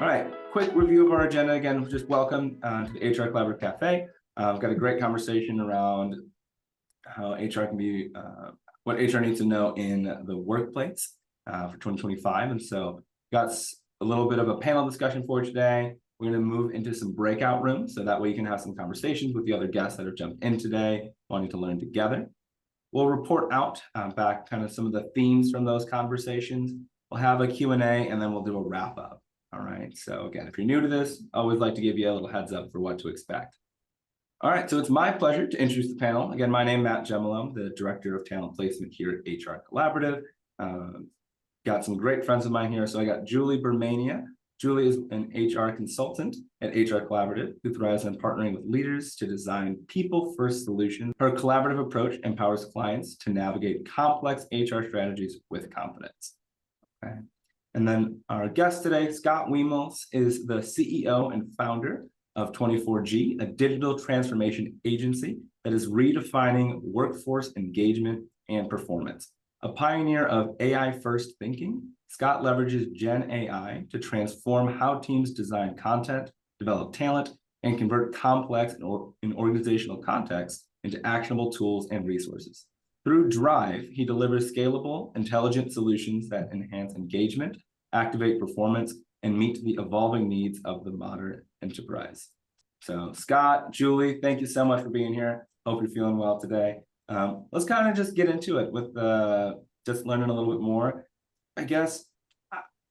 All right, quick review of our agenda. Again, just welcome to the HR Collaborative Cafe. We've got a great conversation around how HR can be, what HR needs to know in the workplace for 2025. And so got a little bit of a panel discussion for today. We're going to move into some breakout rooms so that way you can have some conversations with the other guests that have jumped in today, wanting to learn together. We'll report out back kind of some of the themes from those conversations. We'll have a Q&A, and then we'll do a wrap up. All right, so again, if you're new to this, I always like to give you a little heads up for what to expect. All right, so it's my pleasure to introduce the panel. Again, my name is Matt Jemilo, the Director of Talent Placement here at HR Collaborative. Got some great friends of mine here. So I got Julie Burmania. Julie is an HR consultant at HR Collaborative who thrives on partnering with leaders to design people-first solutions. Her collaborative approach empowers clients to navigate complex HR strategies with confidence. Okay. And then our guest today, Scott Wiemels, is the CEO and founder of 24G, a digital transformation agency that is redefining workforce engagement and performance. A pioneer of AI-first thinking, Scott leverages Gen AI to transform how teams design content, develop talent, and convert complex and organizational context into actionable tools and resources. Through Drive, he delivers scalable, intelligent solutions that enhance engagement, activate performance, and meet the evolving needs of the modern enterprise. So Scott, Julie, thank you so much for being here. Hope you're feeling well today. Let's kind of just get into it with just learning a little bit more. I guess,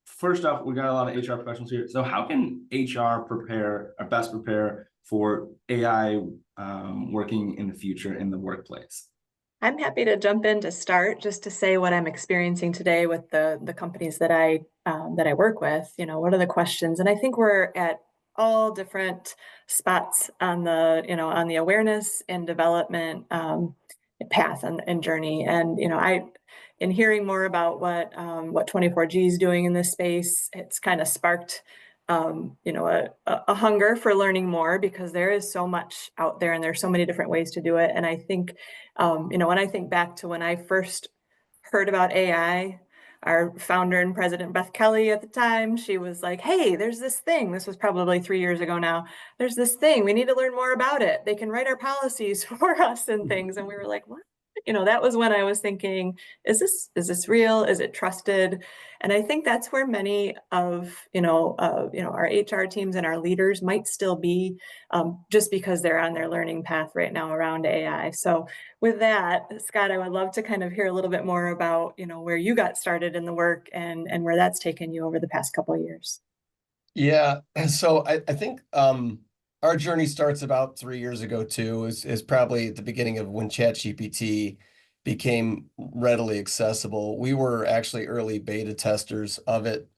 first off, we got a lot of HR professionals here. So how can HR prepare or best prepare for AI working in the future in the workplace? I'm happy to jump in to start, just to say what I'm experiencing today with the companies that I work with. You know, what are the questions? And I think we're at all different spots on the awareness and development path and journey. And in hearing more about what 24G is doing in this space, it's kind of sparked a hunger for learning more, because there is so much out there and there's so many different ways to do it. And I think, when I think back to when I first heard about AI, our founder and president, Beth Kelly, at the time, she was like, hey, there's this thing. This was probably 3 years ago now. There's this thing. We need to learn more about it. They can write our policies for us and things. And we were like, what? That was when I was thinking, is this real? Is it trusted? And I think that's where many of our HR teams and our leaders might still be, just because they're on their learning path right now around AI. So with that, Scott, I would love to kind of hear a little bit more about where you got started in the work and where that's taken you over the past couple of years. Yeah, so I think our journey starts about 3 years ago too. Is probably at the beginning of when ChatGPT became readily accessible. We were actually early beta testers of it.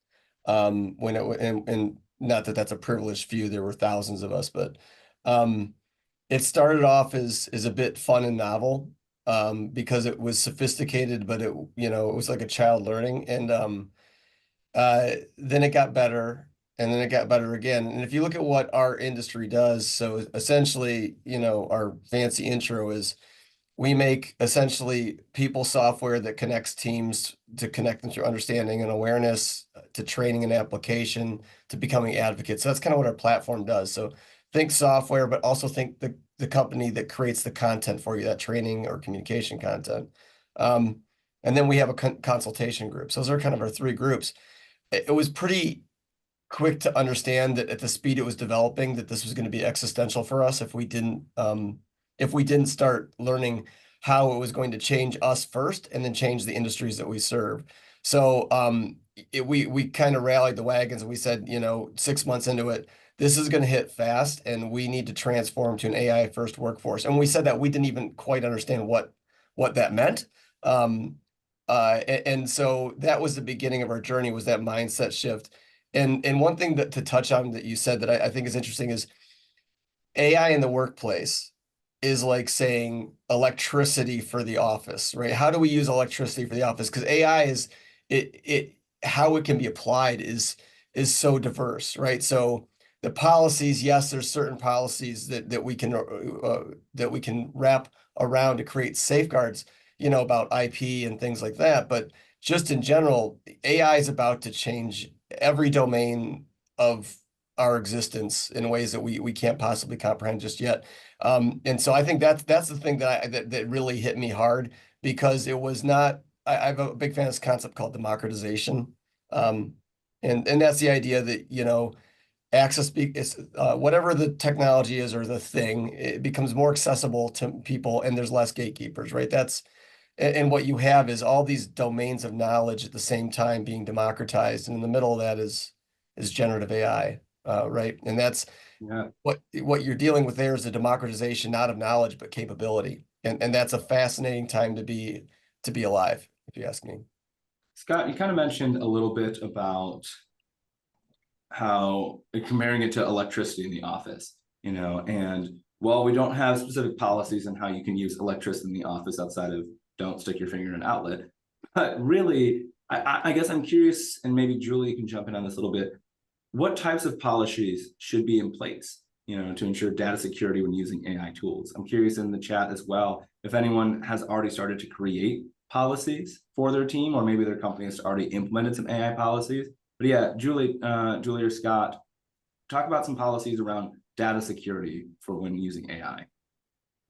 And not that that's a privileged few, there were thousands of us, but it started off as a bit fun and novel, because it was sophisticated, but it was like a child learning. And then it got better. And then it got better again. And if you look at what our industry does, so essentially, our fancy intro is we make essentially people software that connects teams to connect them through understanding and awareness, to training and application, to becoming advocates. So that's kind of what our platform does. So think software, but also think the company that creates the content for you, that training or communication content. And then we have a consultation group. So those are kind of our three groups. It was pretty quick to understand that at the speed it was developing, that this was going to be existential for us if we didn't start learning how it was going to change us first and then change the industries that we serve. So we kind of rallied the wagons and we said, 6 months into it, this is going to hit fast and we need to transform to an AI first workforce. And when we said that, we didn't even quite understand what that meant. And so that was the beginning of our journey, was that mindset shift. And one thing to touch on that you said that I think is interesting is AI in the workplace is like saying electricity for the office, right? How do we use electricity for the office? Because AI is how it can be applied is so diverse, right? So the policies, yes, there's certain policies that we can wrap around to create safeguards, about IP and things like that. But just in general, AI is about to change every domain of our existence in ways that we can't possibly comprehend just yet. And so I think that's the thing that really hit me hard, because it was not, I'm a big fan of this concept called democratization. And that's the idea that, you know, access is whatever the technology is or the thing, it becomes more accessible to people and there's less gatekeepers, right? And what you have is all these domains of knowledge at the same time being democratized. And in the middle of that is generative AI, right? And that's Yeah. what you're dealing with there is a democratization, not of knowledge, but capability. And that's a fascinating time to be alive, if you ask me. Scott, you kind of mentioned a little bit about how comparing it to electricity in the office, you know, and while we don't have specific policies on how you can use electricity in the office outside of don't stick your finger in an outlet, but really, I guess I'm curious, and maybe Julie can jump in on this a little bit. What types of policies should be in place, you know, to ensure data security when using AI tools? I'm curious in the chat as well, if anyone has already started to create policies for their team, or maybe their company has already implemented some AI policies. But yeah, Julie or Scott, talk about some policies around data security for when using AI.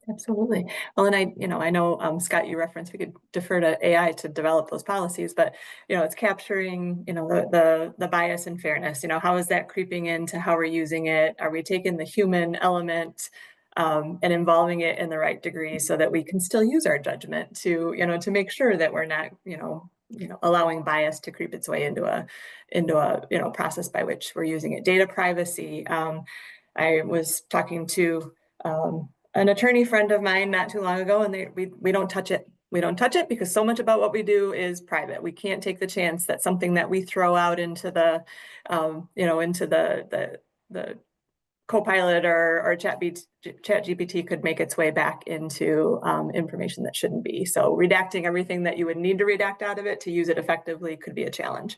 Absolutely. Well, and I know, Scott, you referenced we could defer to AI to develop those policies, but it's capturing, the bias and fairness. How is that creeping into how we're using it? Are we taking the human element and involving it in the right degree so that we can still use our judgment to make sure that we're not, allowing bias to creep its way into a process by which we're using it. Data privacy. I was talking to an attorney friend of mine not too long ago, and we don't touch it. We don't touch it because so much about what we do is private. We can't take the chance that something that we throw out into the, into the Copilot or Chat GPT could make its way back into information that shouldn't be. So redacting everything that you would need to redact out of it to use it effectively could be a challenge.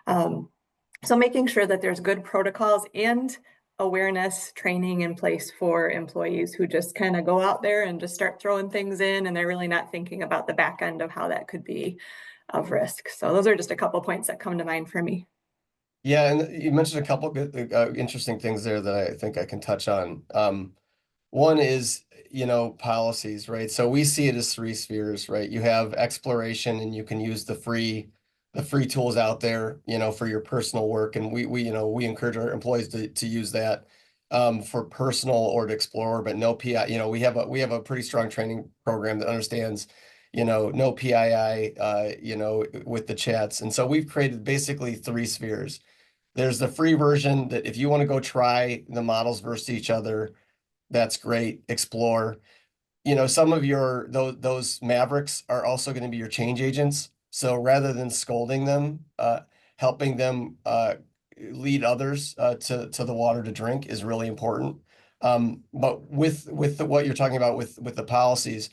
So making sure that there's good protocols and awareness training in place for employees who just kind of go out there and just start throwing things in, and they're really not thinking about the back end of how that could be of risk. So those are just a couple points that come to mind for me. Yeah, and you mentioned a couple good, interesting things there that I think I can touch on. One is, policies, right? So we see it as three spheres, right? You have exploration, and you can use the free tools out there, for your personal work. And we encourage our employees to use that for personal or to explore, but no PI, we have a pretty strong training program that understands, no PII, with the chats. And so we've created basically three spheres. There's the free version that if you want to go try the models versus each other, that's great. Explore. Some of those mavericks are also going to be your change agents. So rather than scolding them, helping them lead others to the water to drink is really important. But with what you're talking about with the policies,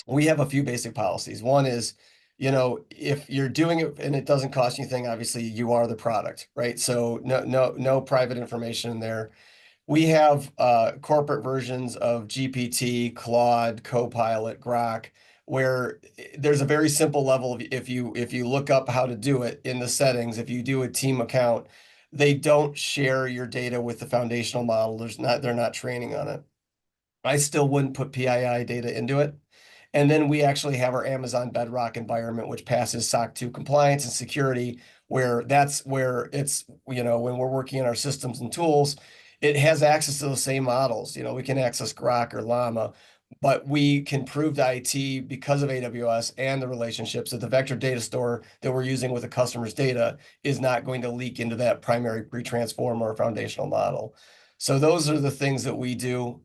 we have a few basic policies. One is, if you're doing it and it doesn't cost you anything, obviously you are the product, right? So no private information in there. We have corporate versions of GPT, Claude, Copilot, Grok, where there's a very simple level of if you look up how to do it in the settings, if you do a team account, they don't share your data with the foundational model. They're not training on it. I still wouldn't put PII data into it. And then we actually have our Amazon Bedrock environment, which passes SOC 2 compliance and security, where that's where it's, when we're working in our systems and tools, it has access to the same models. We can access Grok or Llama, but we can prove to IT because of AWS and the relationships that the vector data store that we're using with the customer's data is not going to leak into that primary pre-transform or foundational model. So those are the things that we do.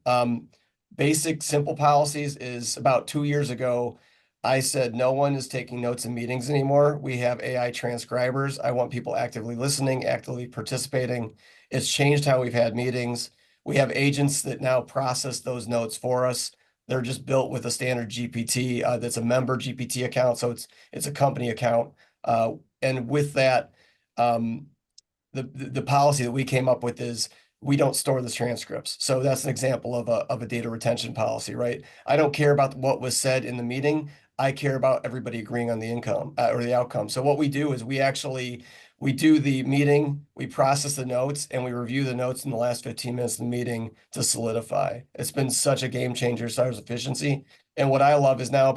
Basic simple policies is about 2 years ago, I said, no one is taking notes in meetings anymore. We have AI transcribers. I want people actively listening, actively participating. It's changed how we've had meetings. We have agents that now process those notes for us. They're just built with a standard GPT that's a member GPT account. So it's a company account. And with that, the policy that we came up with is we don't store the transcripts. So that's an example of a data retention policy, right? I don't care about what was said in the meeting. I care about everybody agreeing on the income or the outcome. So what we do is we do the meeting, we process the notes, and we review the notes in the last 15 minutes of the meeting to solidify. It's been such a game changer as far as efficiency. And what I love is now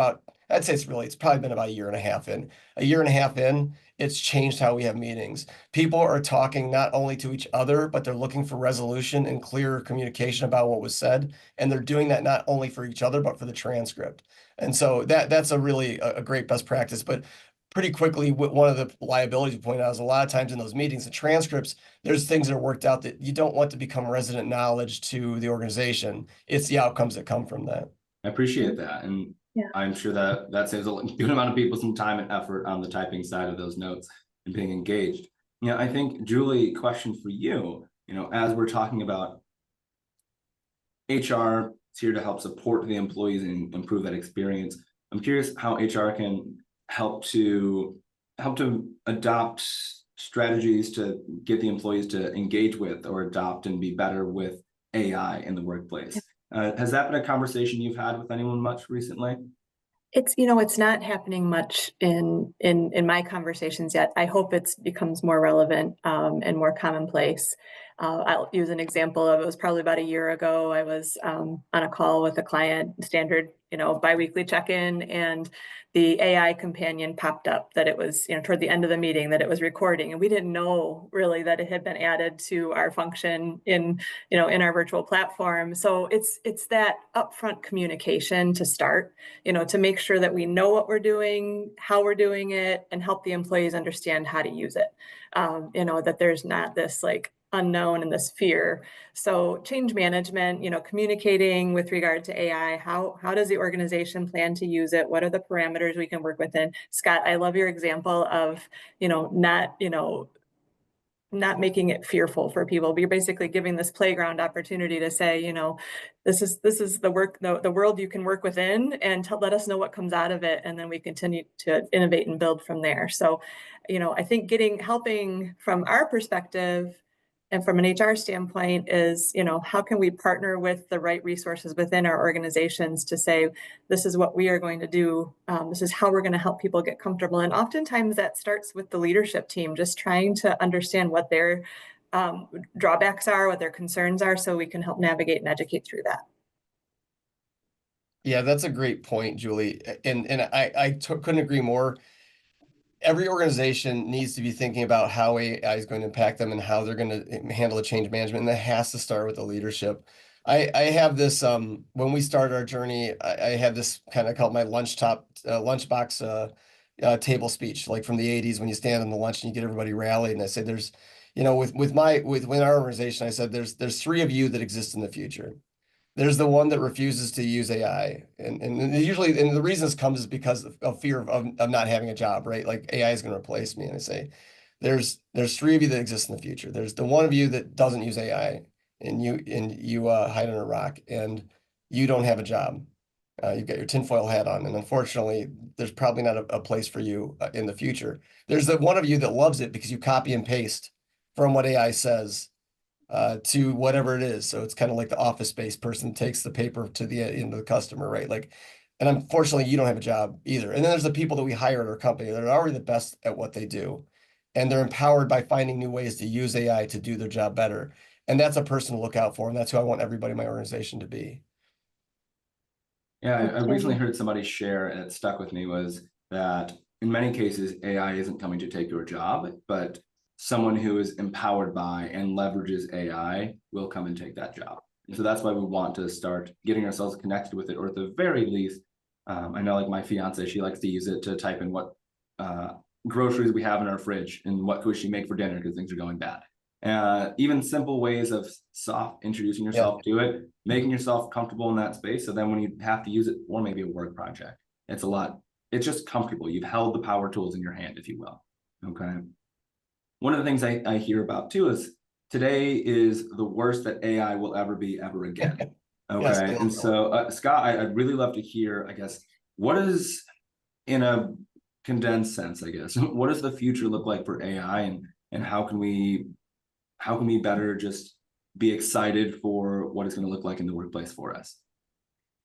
I'd say it's probably been about a year and a half in. A year and a half in, it's changed how we have meetings. People are talking not only to each other, but they're looking for resolution and clear communication about what was said. And they're doing that not only for each other, but for the transcript. And so that's a really a great best practice. But pretty quickly, one of the liabilities we pointed out is a lot of times in those meetings, the transcripts, there's things that are worked out that you don't want to become resident knowledge to the organization. It's the outcomes that come from that. I appreciate that. And Yeah. I'm sure that saves a good amount of people some time and effort on the typing side of those notes and being engaged. I think, Julie, question for you, as we're talking about HR is here to help support the employees and improve that experience. I'm curious how HR can help to adopt strategies to get the employees to engage with or adopt and be better with AI in the workplace. Has that been a conversation you've had with anyone much recently? It's not happening much in my conversations yet. I hope it becomes more relevant and more commonplace. I'll use an example of, it was probably about a year ago. I was on a call with a client, standard, biweekly check-in, and the AI companion popped up that it was, toward the end of the meeting, that it was recording, and we didn't know really that it had been added to our function in our virtual platform. So it's that upfront communication to start, to make sure that we know what we're doing, how we're doing it, and help the employees understand how to use it. That there's not this like unknown and this fear. So change management, communicating with regard to AI, how does the organization plan to use it? What are the parameters we can work within? Scott, I love your example of, not making it fearful for people, but you're basically giving this playground opportunity to say, this is the world you can work within, and let us know what comes out of it, and then we continue to innovate and build from there. So, I think helping from our perspective and from an HR standpoint is, how can we partner with the right resources within our organizations to say, this is what we are going to do. This is how we're going to help people get comfortable. And oftentimes that starts with the leadership team, just trying to understand what their drawbacks are, what their concerns are, so we can help navigate and educate through that. Yeah, that's a great point, Julie. And I couldn't agree more. Every organization needs to be thinking about how AI is going to impact them and how they're going to handle the change management. And that has to start with the leadership. I have this, when we started our journey, I had this kind of called my lunchbox table speech, like from the 80s, when you stand on the lunch and you get everybody rallied. And I said, there's, within our organization, I said, there's three of you that exist in the future. There's the one that refuses to use AI. And usually, and the reason this comes is because of fear of not having a job, right? Like AI is going to replace me. And I say, there's three of you that exist in the future. There's the one of you that doesn't use AI, and you hide on a rock, and you don't have a job. You've got your tinfoil hat on, and unfortunately, there's probably not a place for you in the future. There's the one of you that loves it because you copy and paste from what AI says to whatever it is. So it's kind of like the office space person takes the paper to the customer, right? Like, and unfortunately, you don't have a job either. And then there's the people that we hire at our company that are already the best at what they do, and they're empowered by finding new ways to use AI to do their job better. And that's a person to look out for, and that's who I want everybody in my organization to be. Yeah, I recently heard somebody share, and it stuck with me, was that in many cases, AI isn't coming to take your job, but someone who is empowered by and leverages AI will come and take that job. And so that's why we want to start getting ourselves connected with it, or at the very least, I know like my fiance, she likes to use it to type in what groceries we have in our fridge and what could she make for dinner because things are going bad. Even simple ways of soft introducing yourself to it, making yourself comfortable in that space. So then when you have to use it for maybe a work project, it's just comfortable. You've held the power tools in your hand, if you will. Okay. One of the things I hear about too is today is the worst that AI will ever be ever again. Okay. Yes, and so Scott, I'd really love to hear, I guess, what is, in a condensed sense, I guess, what does the future look like for AI, and how can we better just be excited for what it's going to look like in the workplace for us?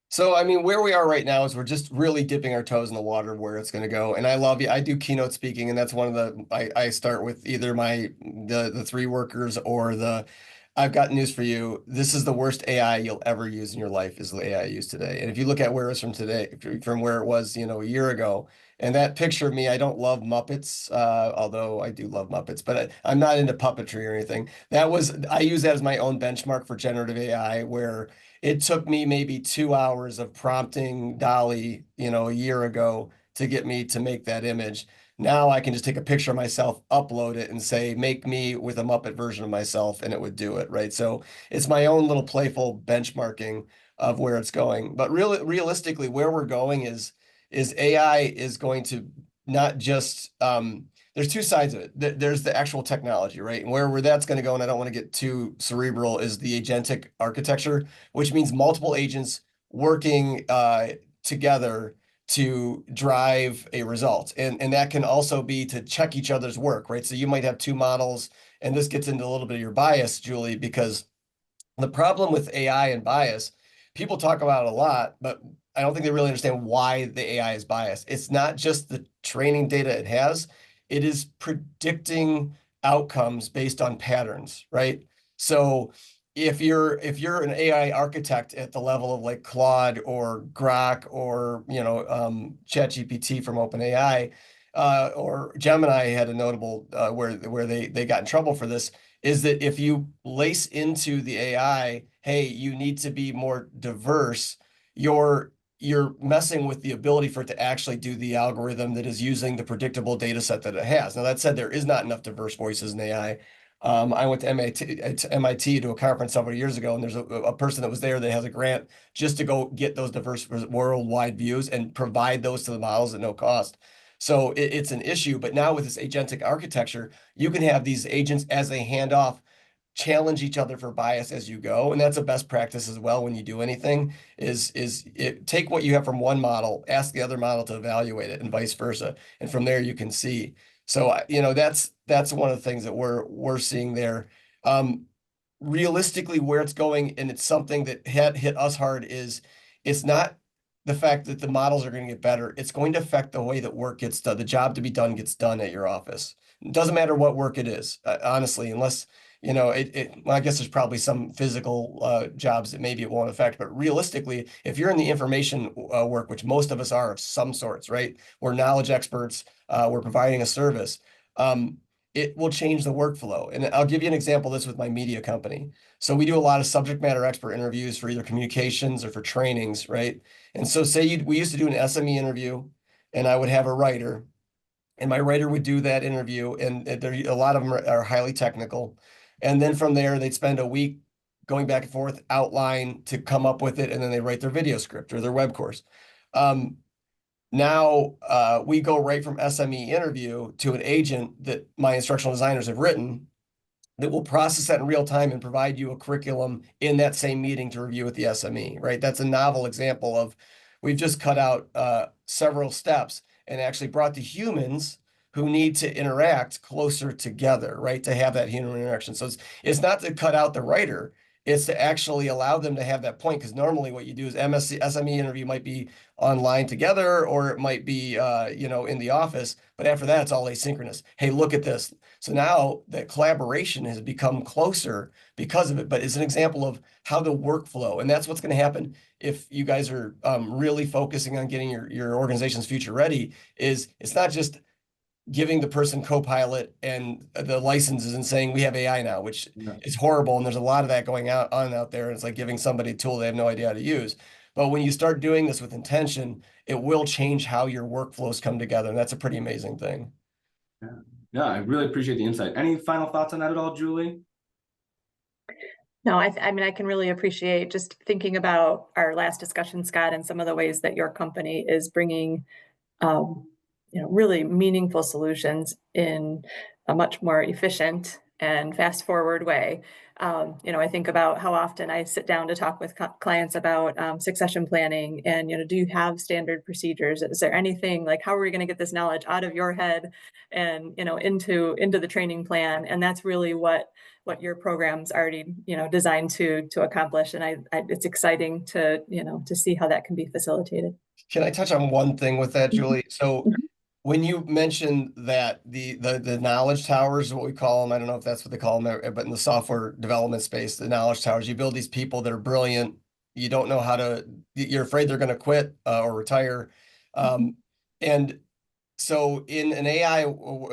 So, I mean, where we are right now is we're just really dipping our toes in the water of where it's going to go. And I love you. I do keynote speaking, and that's one of I start with either the three workers or I've got news for you. This is the worst AI you'll ever use in your life is the AI I use today. And if you look at where it's from today, from where it was, a year ago, and that picture of me, I don't love Muppets, although I do love Muppets, but I'm not into puppetry or anything. I use that as my own benchmark for generative AI, where it took me maybe 2 hours of prompting Dolly, a year ago to get me to make that image. Now I can just take a picture of myself, upload it, and say, make me with a Muppet version of myself, and it would do it, right? So it's my own little playful benchmarking of where it's going. But really, realistically, where we're going is AI is going to not just there's two sides of it. There's the actual technology, right? And where that's going to go, and I don't want to get too cerebral, is the agentic architecture, which means multiple agents working together to drive a result. And that can also be to check each other's work, right? So you might have two models, and this gets into a little bit of your bias, Julie, because the problem with AI and bias, people talk about it a lot, but I don't think they really understand why the AI is biased. It's not just the training data it has, it is predicting outcomes based on patterns, right? So if you're an AI architect at the level of like Claude or Grok or ChatGPT from OpenAI, or Gemini had a notable where they got in trouble for this, is that if you lace into the AI, hey, you need to be more diverse, you're messing with the ability for it to actually do the algorithm that is using the predictable data set that it has. Now, that said, there is not enough diverse voices in AI. I went to MIT to a conference several years ago, and there's a person that was there that has a grant just to go get those diverse worldwide views and provide those to the models at no cost. So it's an issue, but now with this agentic architecture, you can have these agents as they hand off challenge each other for bias as you go, and that's a best practice as well when you do anything. Take what you have from one model, ask the other model to evaluate it, and vice versa, and from there you can see. So that's one of the things that we're seeing there. Realistically, where it's going, and it's something that had hit us hard, is it's not the fact that the models are going to get better. It's going to affect the way that work gets done. The job to be done gets done at your office. It doesn't matter what work it is, honestly, unless, well, I guess there's probably some physical jobs that maybe it won't affect, but realistically, if you're in the information work, which most of us are of some sorts, right? We're knowledge experts, we're providing a service. It will change the workflow. And I'll give you an example of this with my media company. So we do a lot of subject matter expert interviews for either communications or for trainings, right? And so we used to do an SME interview, and I would have a writer, and my writer would do that interview, and a lot of them are highly technical. And then from there, they'd spend a week going back and forth, outline to come up with it, and then they write their video script or their web course. Now we go right from SME interview to an agent that my instructional designers have written that will process that in real time and provide you a curriculum in that same meeting to review with the SME, right? That's a novel example of we've just cut out several steps and actually brought the humans who need to interact closer together, right? To have that human interaction. So it's not to cut out the writer, it's to actually allow them to have that point. Because normally what you do is SME interview might be online together, or it might be, in the office. But after that, it's all asynchronous. Hey, look at this. So now the collaboration has become closer because of it. But it's an example of how the workflow, and that's what's going to happen if you guys are really focusing on getting your organization's future ready. Is it's not just giving the person Copilot and the licenses and saying we have AI now, which is horrible. And there's a lot of that going on out there. And it's like giving somebody a tool they have no idea how to use. But when you start doing this with intention, it will change how your workflows come together. And that's a pretty amazing thing. Yeah, I really appreciate the insight. Any final thoughts on that at all, Julie? No, I mean, I can really appreciate just thinking about our last discussion, Scott, and some of the ways that your company is bringing really meaningful solutions in a much more efficient and fast forward way. I think about how often I sit down to talk with clients about succession planning and, do you have standard procedures? Is there anything like, how are we going to get this knowledge out of your head and, into the training plan? And that's really what your program's already, designed to accomplish. And it's exciting to, to see how that can be facilitated. Can I touch on one thing with that, Julie? So Mhm. when you mentioned that the knowledge towers, what we call them, I don't know if that's what they call them, but in the software development space, the knowledge towers, you build these people that are brilliant. You don't know how to, you're afraid they're going to quit or retire. And so in an AI,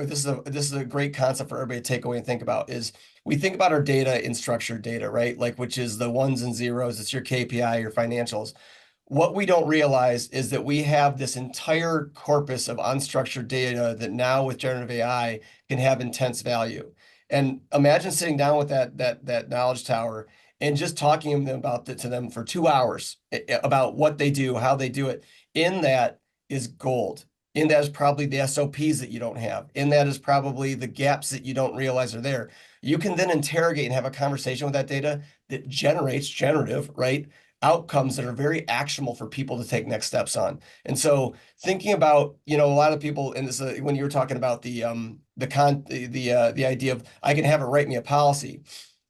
this is a great concept for everybody to take away and think about is we think about our data in structured data, right? Like, which is the ones and zeros, it's your KPI, your financials. What we don't realize is that we have this entire corpus of unstructured data that now with generative AI can have intense value. And imagine sitting down with that knowledge tower and just talking to them for 2 hours about what they do, how they do it. In that is gold. In that is probably the SOPs that you don't have. In that is probably the gaps that you don't realize are there. You can then interrogate and have a conversation with that data that generates generative, right? Outcomes that are very actionable for people to take next steps on. And so thinking about, a lot of people, and this when you were talking about the idea of I can have it write me a policy.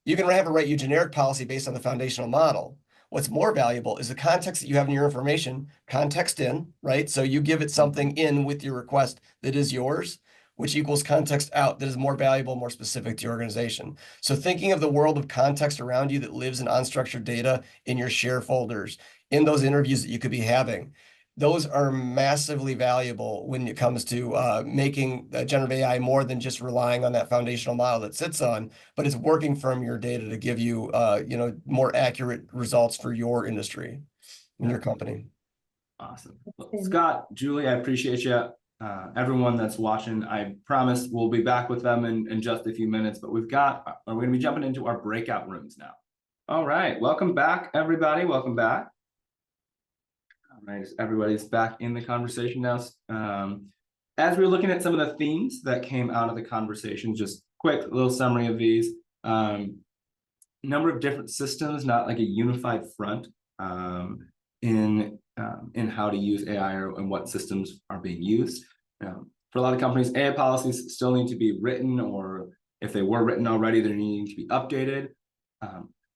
You can have it write you generic policy based on the foundational model. What's more valuable is the context that you have in your information, context in, right? So you give it something in with your request that is yours, which equals context out that is more valuable, more specific to your organization. So thinking of the world of context around you that lives in unstructured data in your share folders, in those interviews that you could be having, those are massively valuable when it comes to making generative AI more than just relying on that foundational model that sits on, but it's working from your data to give you, more accurate results for your industry and your company. Awesome. Well, Scott, Julie, I appreciate you. Everyone that's watching, I promise we'll be back with them in just a few minutes, but we're going to be jumping into our breakout rooms now. All right. Welcome back, everybody. Welcome back. All right. Everybody's back in the conversation now. As we're looking at some of the themes that came out of the conversation, just quick little summary of these. Number of different systems, not like a unified front in how to use AI and what systems are being used. For a lot of companies, AI policies still need to be written, or if they were written already, they're needing to be updated.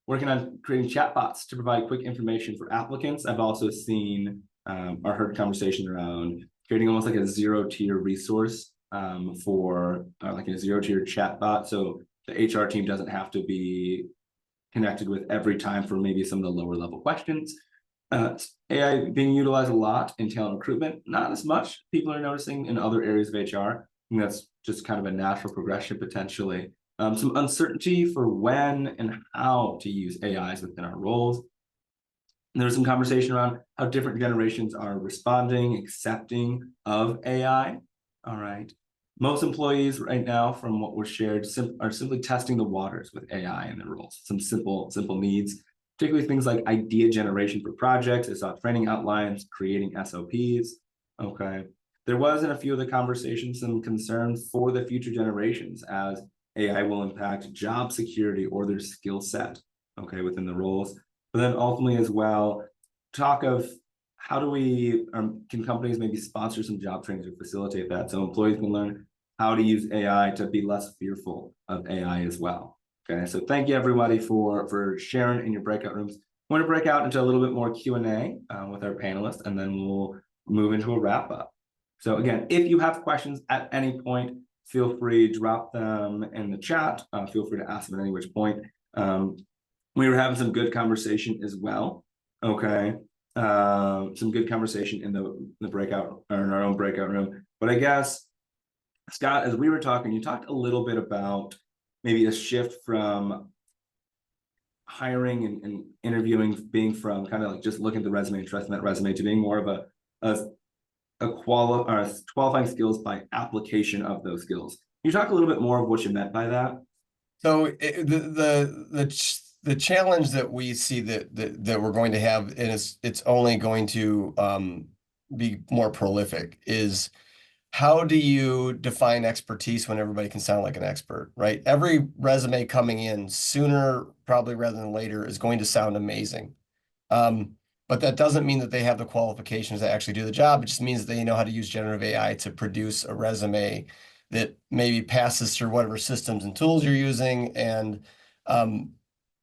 Working on creating chatbots to provide quick information for applicants. I've also seen or heard conversations around creating almost like a zero-tier resource for like a zero-tier chatbot, so the HR team doesn't have to be connected with every time for maybe some of the lower level questions. AI being utilized a lot in talent recruitment, not as much people are noticing in other areas of HR. And that's just kind of a natural progression potentially. Some uncertainty for when and how to use AIs within our roles. And there's some conversation around how different generations are responding, accepting of AI. All right. Most employees right now, from what was shared, are simply testing the waters with AI in their roles. Some simple needs, particularly things like idea generation for projects, it's not training outlines, creating SOPs. Okay. There was in a few of the conversations some concern for the future generations as AI will impact job security or their skill set, okay, within the roles. But then ultimately as well, talk of how do we, can companies maybe sponsor some job trainings or facilitate that so employees can learn how to use AI to be less fearful of AI as well. Okay, so thank you everybody for sharing in your breakout rooms. I want to break out into a little bit more Q&A with our panelists, and then we'll move into a wrap up. So again, if you have questions at any point, feel free to drop them in the chat. Feel free to ask them at any which point. We were having some good conversation as well. Okay, some good conversation in the breakout or in our own breakout room. But I guess, Scott, as we were talking, you talked a little bit about maybe a shift from hiring and interviewing being from kind of like just looking at the resume and trusting that resume to being more of qualifying skills by application of those skills. Can you talk a little bit more of what you meant by that? So the challenge that we see that we're going to have, and it's only going to be more prolific, is how do you define expertise when everybody can sound like an expert, right? Every resume coming in sooner, probably rather than later, is going to sound amazing. But that doesn't mean that they have the qualifications to actually do the job. It just means that they know how to use generative AI to produce a resume that maybe passes through whatever systems and tools you're using. And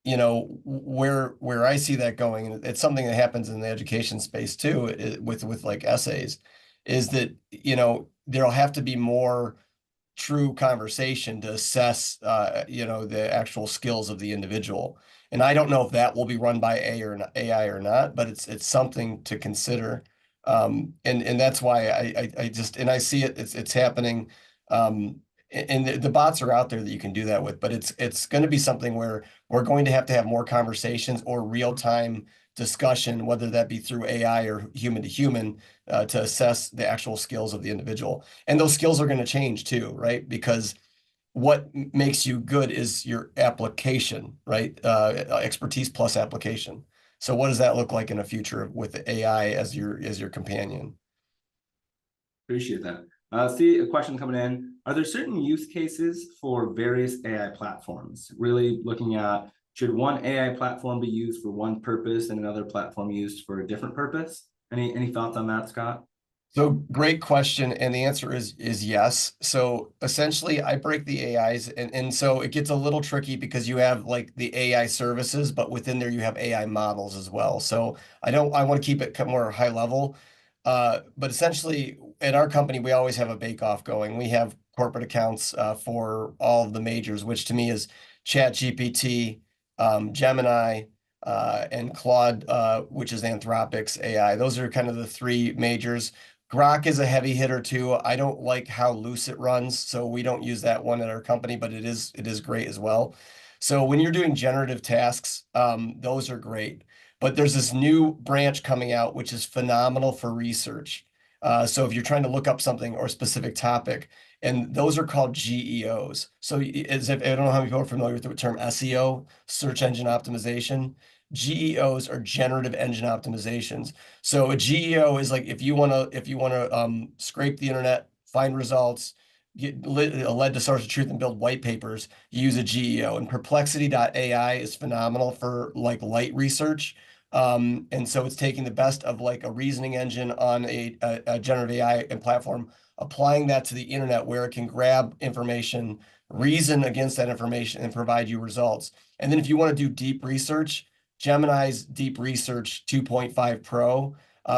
where I see that going, and it's something that happens in the education space too, with like essays, is that there'll have to be more true conversation to assess the actual skills of the individual. And I don't know if that will be run by AI or not, but it's something to consider. And that's why I just, and I see it's happening. And the bots are out there that you can do that with, but it's going to be something where we're going to have more conversations or real-time discussion, whether that be through AI or human to human, to assess the actual skills of the individual. And those skills are going to change too, right? Because what makes you good is your application, right? Expertise plus application. So what does that look like in the future with AI as your companion? Appreciate that. See a question coming in. Are there certain use cases for various AI platforms? Really looking at, should one AI platform be used for one purpose and another platform used for a different purpose? Any thoughts on that, Scott? So great question, and the answer is yes. So essentially, I break the AIs, and so it gets a little tricky because you have like the AI services, but within there you have AI models as well. So I want to keep it more high level. But essentially, at our company, we always have a bake-off going. We have corporate accounts for all of the majors, which to me is ChatGPT, Gemini, and Claude, which is Anthropic's AI. Those are kind of the three majors. Grok is a heavy hitter too. I don't like how loose it runs, so we don't use that one at our company, but it is great as well. So when you're doing generative tasks, those are great. But there's this new branch coming out, which is phenomenal for research. So if you're trying to look up something or a specific topic, and those are called GEOs. So as if, I don't know how many people are familiar with the term SEO, search engine optimization. GEOs are generative engine optimizations. So a GEO is like if you want to scrape the internet, find results, get led to source of truth and build white papers, you use a GEO. And perplexity.ai is phenomenal for like light research. And so it's taking the best of like a reasoning engine on a generative AI and platform, applying that to the internet where it can grab information, reason against that information, and provide you results. And then if you want to do deep research, Gemini's Deep Research 2.5 Pro,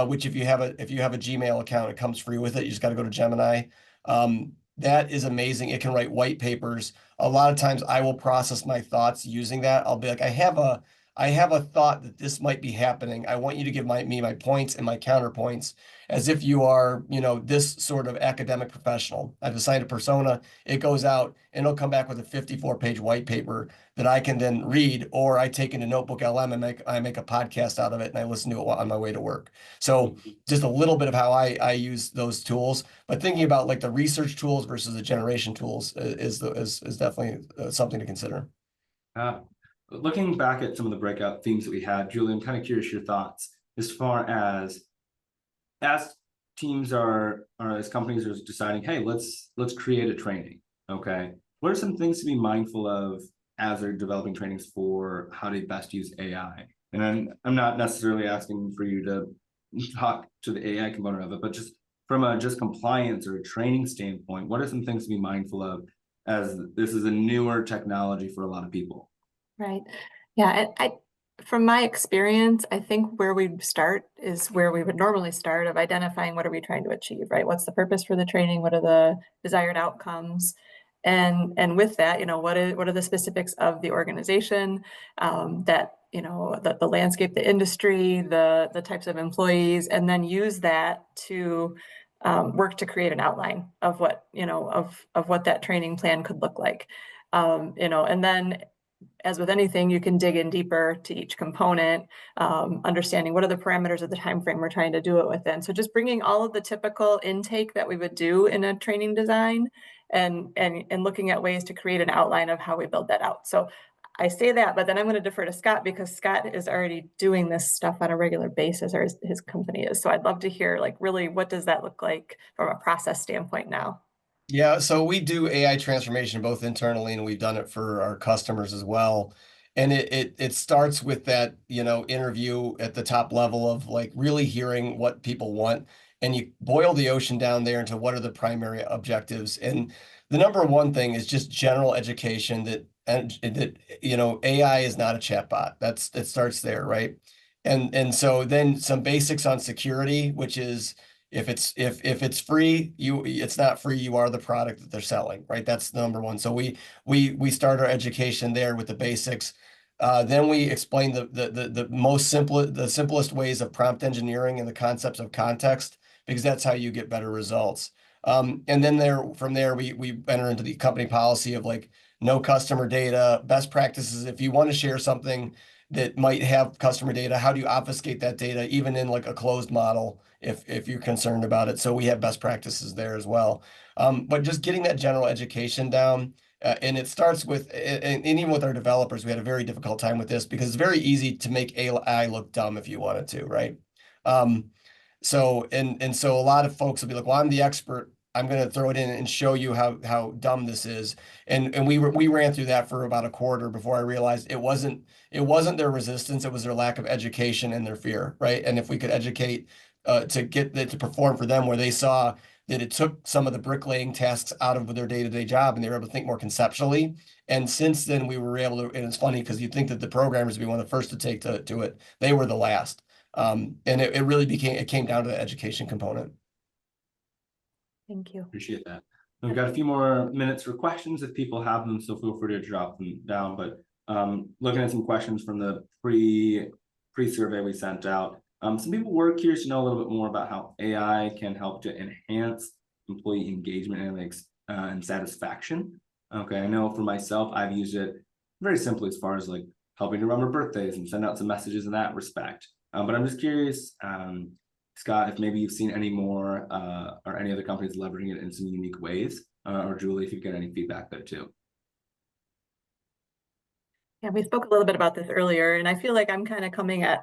which if you have a Gmail account, it comes free with it. You just got to go to Gemini. That is amazing. It can write white papers. A lot of times I will process my thoughts using that. I'll be like, I have a thought that this might be happening. I want you to give me my points and my counterpoints as if you are, this sort of academic professional. I've assigned a persona. It goes out and it'll come back with a 54-page white paper that I can then read, or I take into Notebook LM and I make a podcast out of it and I listen to it on my way to work. So just a little bit of how I use those tools, but thinking about like the research tools versus the generation tools is definitely something to consider. Looking back at some of the breakout themes that we had, Julie, I'm kind of curious your thoughts as far as teams as companies are deciding, hey, let's create a training. Okay, what are some things to be mindful of as they're developing trainings for how to best use AI? And I'm not necessarily asking for you to talk to the AI component of it, but just from a compliance or a training standpoint, what are some things to be mindful of as this is a newer technology for a lot of people? Right. Yeah. From my experience, I think where we'd start is where we would normally start, of identifying what are we trying to achieve, right? What's the purpose for the training? What are the desired outcomes? And with that, what are the specifics of the organization, that, the landscape, the industry, the types of employees, and then use that to work to create an outline of what, of what that training plan could look like. And then, as with anything, you can dig in deeper to each component, understanding what are the parameters of the time frame we're trying to do it within. So just bringing all of the typical intake that we would do in a training design, and looking at ways to create an outline of how we build that out. So I say that, but then I'm going to defer to Scott because Scott is already doing this stuff on a regular basis, or his company is. So I'd love to hear, like, really, what does that look like from a process standpoint now? Yeah, so we do AI transformation both internally and we've done it for our customers as well. And it starts with that, interview at the top level of like really hearing what people want. And you boil the ocean down there into what are the primary objectives. And the number one thing is just general education that AI is not a chatbot. It starts there, right? And so then some basics on security, which is if it's free, it's not free, you are the product that they're selling, right? That's the number one. So we start our education there with the basics. Then we explain the simplest ways of prompt engineering and the concepts of context, because that's how you get better results. And then from there we enter into the company policy of like no customer data, best practices. If you want to share something that might have customer data, how do you obfuscate that data, even in like a closed model, if you're concerned about it. So we have best practices there as well. But just getting that general education down, and it starts with, and even with our developers, we had a very difficult time with this because it's very easy to make AI look dumb if you wanted to, right? So a lot of folks will be like, well, I'm the expert. I'm going to throw it in and show you how dumb this is. And we ran through that for about a quarter before I realized it wasn't their resistance, it was their lack of education and their fear, right? And if we could educate to get it to perform for them, where they saw that it took some of the bricklaying tasks out of their day-to-day job and they were able to think more conceptually. And since then we were able to, and it's funny because you'd think that the programmers would be one of the first to take to it. They were the last. And it really came down to the education component. Thank you. Appreciate that. We've got a few more minutes for questions if people have them, so feel free to drop them down. But looking at some questions from the pre-survey we sent out, some people were curious to know a little bit more about how AI can help to enhance employee engagement and satisfaction. Okay, I know for myself, I've used it very simply as far as like helping to remember birthdays and send out some messages in that respect. But I'm just curious, Scott, if maybe you've seen any more or any other companies leveraging it in some unique ways, or Julie, if you get any feedback there too. Yeah, we spoke a little bit about this earlier, and I feel like I'm kind of coming at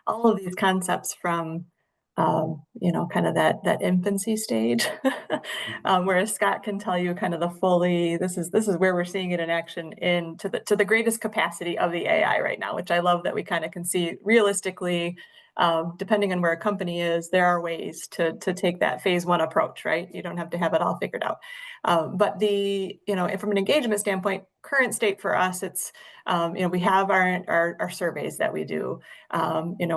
all of these concepts from, kind of that infancy stage, whereas Scott can tell you kind of this is where we're seeing it in action to the greatest capacity of the AI right now, which I love that we kind of can see realistically. Depending on where a company is, there are ways to take that phase one approach, right? You don't have to have it all figured out. But from an engagement standpoint, current state for us, it's, we have our surveys that we do.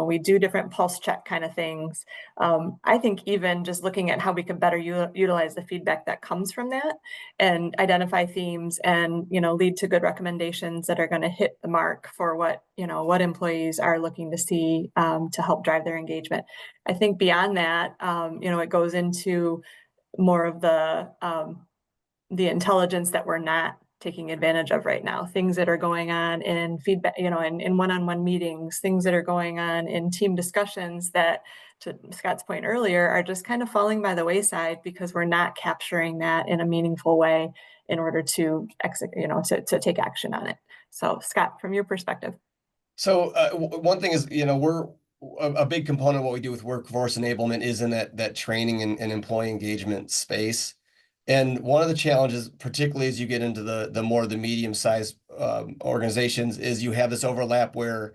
We do different pulse check kind of things. I think even just looking at how we can better utilize the feedback that comes from that and identify themes and, lead to good recommendations that are going to hit the mark for what employees are looking to see to help drive their engagement. I think beyond that, it goes into more of the intelligence that we're not taking advantage of right now, things that are going on in feedback, in one-on-one meetings, things that are going on in team discussions that, to Scott's point earlier, are just kind of falling by the wayside because we're not capturing that in a meaningful way in order to to take action on it. So Scott, from your perspective. So one thing is, we're a big component of what we do with workforce enablement is in that training and employee engagement space. And one of the challenges, particularly as you get into the more the medium-sized organizations, is you have this overlap where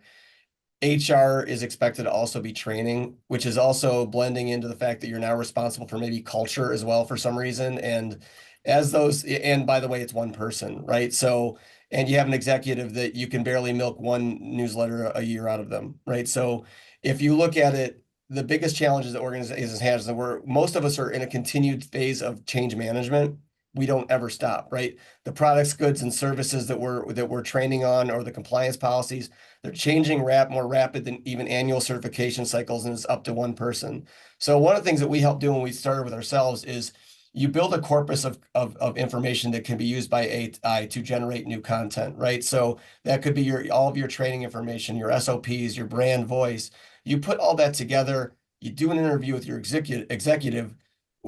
HR is expected to also be training, which is also blending into the fact that you're now responsible for maybe culture as well for some reason. And by the way, it's one person, right? So, and you have an executive that you can barely milk one newsletter a year out of them, right? So if you look at it, the biggest challenges that organizations have is that most of us are in a continued phase of change management. We don't ever stop, right? The products, goods, and services that we're training on, or the compliance policies, they're changing more rapid than even annual certification cycles, and it's up to one person. So one of the things that we help do when we started with ourselves is you build a corpus of information that can be used by AI to generate new content, right? So that could be all of your training information, your SOPs, your brand voice. You put all that together, you do an interview with your executive,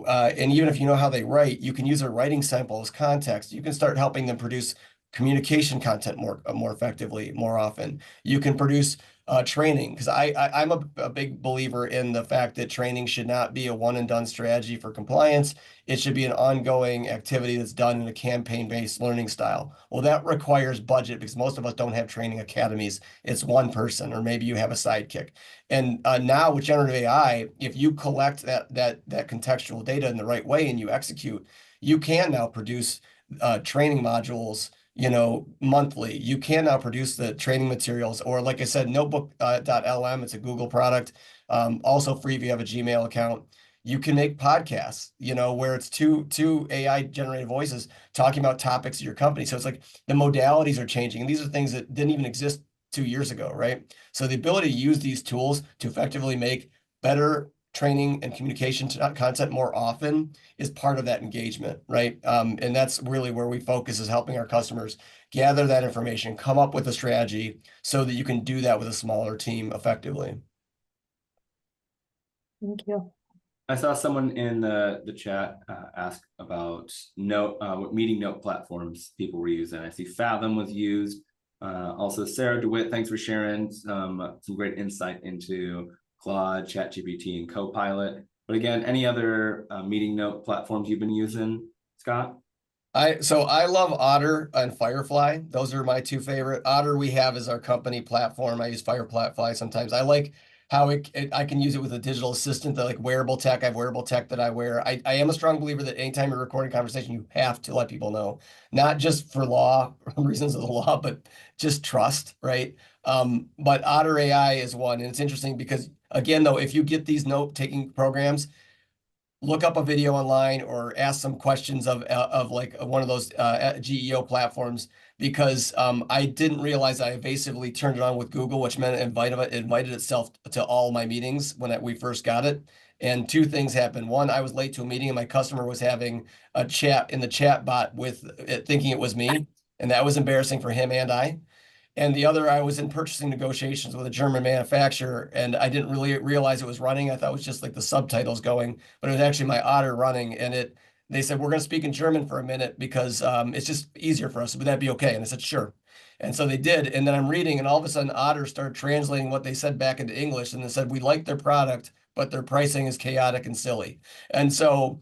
and even if you know how they write, you can use a writing sample as context. You can start helping them produce communication content more effectively, more often. You can produce training, because I'm a big believer in the fact that training should not be a one and done strategy for compliance. It should be an ongoing activity that's done in a campaign-based learning style. Well, that requires budget because most of us don't have training academies. It's one person, or maybe you have a sidekick. And now with generative AI, if you collect that contextual data in the right way and you execute, you can now produce training modules, monthly. You can now produce the training materials, or like I said, notebook.lm, it's a Google product, also free if you have a Gmail account. You can make podcasts, where it's two AI generated voices talking about topics of your company. So it's like the modalities are changing. And these are things that didn't even exist 2 years ago, right? So the ability to use these tools to effectively make better training and communication content more often is part of that engagement, right? And that's really where we focus, is helping our customers gather that information, come up with a strategy so that you can do that with a smaller team effectively. Thank you. I saw someone in the chat ask about what meeting note platforms people were using. I see Fathom was used. Also, Sarah DeWitt, thanks for sharing some great insight into Claude, ChatGPT, and Copilot. But again, any other meeting note platforms you've been using, Scott? So I love Otter and Firefly. Those are my two favorite. Otter we have as our company platform. I use Firefly sometimes. I like how I can use it with a digital assistant, that like wearable tech. I have wearable tech that I wear. I am a strong believer that anytime you're recording a conversation, you have to let people know, not just for law reasons of the law, but just trust, right? But Otter AI is one, and it's interesting because, again, though, if you get these note-taking programs, look up a video online or ask some questions of like one of those GEO platforms, because I didn't realize I evasively turned it on with Google, which meant it invited itself to all my meetings when we first got it. And two things happened. One, I was late to a meeting and my customer was having a chat in the chat bot with it, thinking it was me. And that was embarrassing for him and I. And the other, I was in purchasing negotiations with a German manufacturer, and I didn't really realize it was running. I thought it was just like the subtitles going, but it was actually my Otter running. And they said, we're going to speak in German for a minute because it's just easier for us. Would that be okay? And I said, sure. And so they did. And then I'm reading, and all of a sudden Otter started translating what they said back into English. And they said, we like their product, but their pricing is chaotic and silly. And so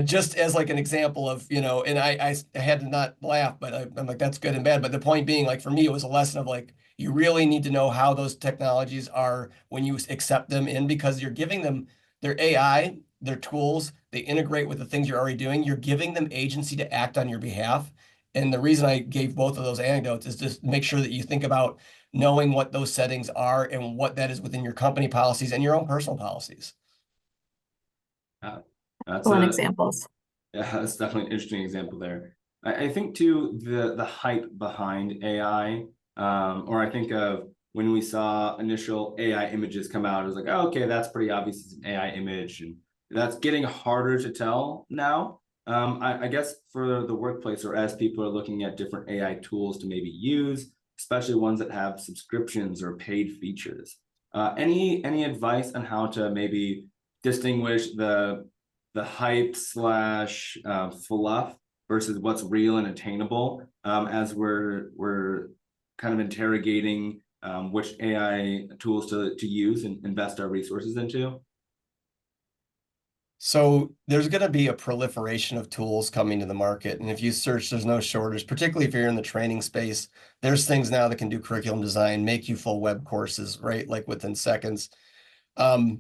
just as like an example of, and I had to not laugh, but I'm like, that's good and bad. But the point being, like, for me, it was a lesson of like, you really need to know how those technologies are when you accept them in, because you're giving them their AI, their tools, they integrate with the things you're already doing. You're giving them agency to act on your behalf. And the reason I gave both of those anecdotes is just make sure that you think about knowing what those settings are and what that is within your company policies and your own personal policies. That's examples. Yeah, that's definitely an interesting example there. I think too, the hype behind AI, or I think of when we saw initial AI images come out, it was like, oh, okay, that's pretty obvious it's an AI image, and that's getting harder to tell now. I guess for the workplace, or as people are looking at different AI tools to maybe use, especially ones that have subscriptions or paid features. Any advice on how to maybe distinguish the hype slash fluff versus what's real and attainable, as we're kind of interrogating which AI tools to use and invest our resources into? So there's going to be a proliferation of tools coming to the market. And if you search, there's no shortage, particularly if you're in the training space. There's things now that can do curriculum design, make you full web courses, right? Like within seconds. And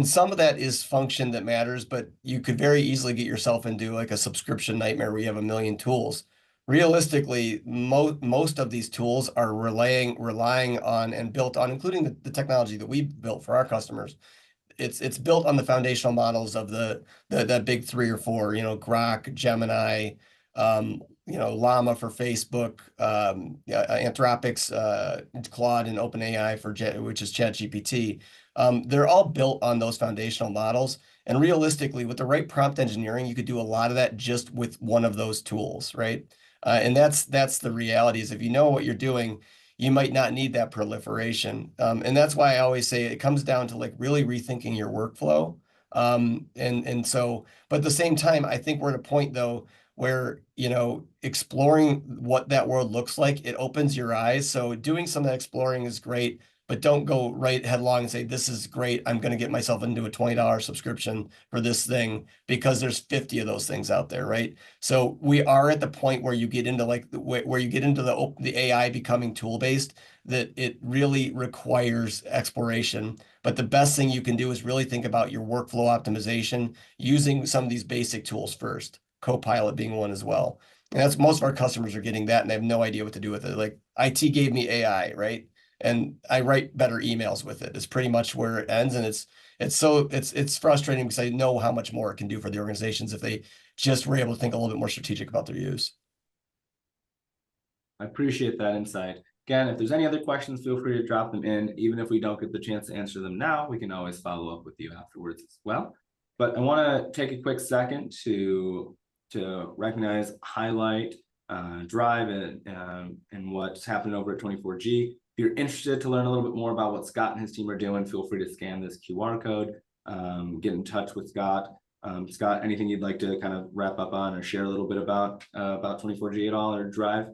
some of that is function that matters, but you could very easily get yourself into like a subscription nightmare where you have a million tools. Realistically, most of these tools are relying on and built on, including the technology that we built for our customers. It's built on the foundational models of the big three or four, Grok, Gemini, Llama for Facebook, Anthropic's Claude, and OpenAI which is ChatGPT. They're all built on those foundational models. And realistically, with the right prompt engineering, you could do a lot of that just with one of those tools, right? And that's the reality, is if you know what you're doing, you might not need that proliferation. And that's why I always say it comes down to like really rethinking your workflow. But at the same time, I think we're at a point though where, you know, exploring what that world looks like, it opens your eyes. So doing some of that exploring is great, but don't go right headlong and say, this is great, I'm going to get myself into a $20 subscription for this thing, because there's 50 of those things out there, right? So we are at the point where you get into like where you get into the AI becoming tool-based, that it really requires exploration. But the best thing you can do is really think about your workflow optimization using some of these basic tools first, Copilot being one as well. And that's, most of our customers are getting that and they have no idea what to do with it. Like, IT gave me AI, right? And I write better emails with it. It's pretty much where it ends. And it's frustrating because I know how much more it can do for the organizations if they just were able to think a little bit more strategic about their use. I appreciate that insight. Again, if there's any other questions, feel free to drop them in. Even if we don't get the chance to answer them now, we can always follow up with you afterwards as well. But I want to take a quick second to recognize, highlight, Drive, and what's happening over at 24G. If you're interested to learn a little bit more about what Scott and his team are doing, feel free to scan this QR code, get in touch with Scott. Scott, anything you'd like to kind of wrap up on or share a little bit about 24G at all, or Drive?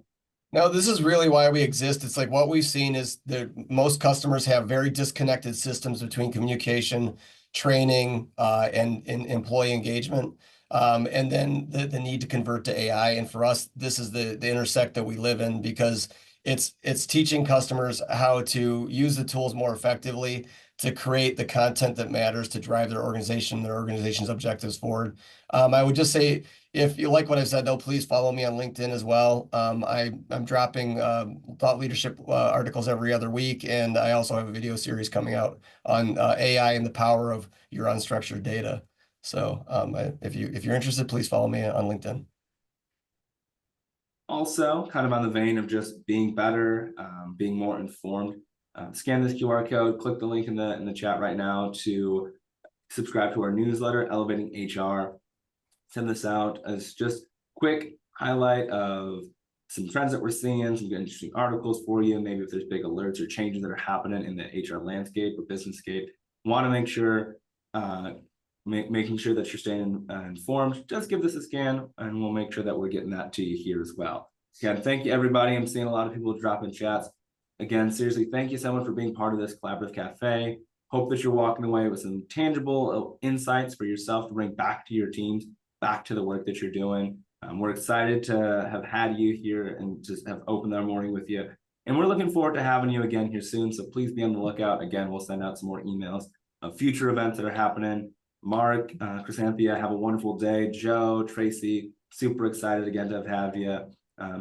No, this is really why we exist. It's like what we've seen is that most customers have very disconnected systems between communication, training, and employee engagement. And then the need to convert to AI. And for us, this is the intersect that we live in, because it's teaching customers how to use the tools more effectively, to create the content that matters, to drive their organization's objectives forward. I would just say, if you like what I've said, though, please follow me on LinkedIn as well. I'm dropping thought leadership articles every other week, and I also have a video series coming out on AI and the power of your unstructured data. So if you're interested, please follow me on LinkedIn. Also, kind of on the vein of just being better, being more informed, scan this QR code, click the link in the chat right now to subscribe to our newsletter, Elevating HR. Send this out as just quick highlight of some trends that we're seeing, some interesting articles for you. Maybe if there's big alerts or changes that are happening in the HR landscape or businesscape, want to make sure, making sure that you're staying informed. Just give this a scan, and we'll make sure that we're getting that to you here as well. Again, thank you, everybody. I'm seeing a lot of people drop in chats. Again, seriously, thank you so much for being part of this collaborative cafe. Hope that you're walking away with some tangible insights for yourself to bring back to your teams, back to the work that you're doing. We're excited to have had you here and just have opened our morning with you. And we're looking forward to having you again here soon. So please be on the lookout. Again, we'll send out some more emails of future events that are happening. Mark, Chrysanthia, have a wonderful day. Joe, Tracy, super excited again to have you.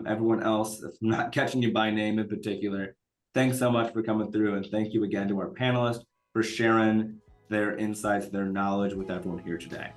Everyone else, if I'm not catching you by name in particular, thanks so much for coming through. And thank you again to our panelists for sharing their insights, their knowledge with everyone here today.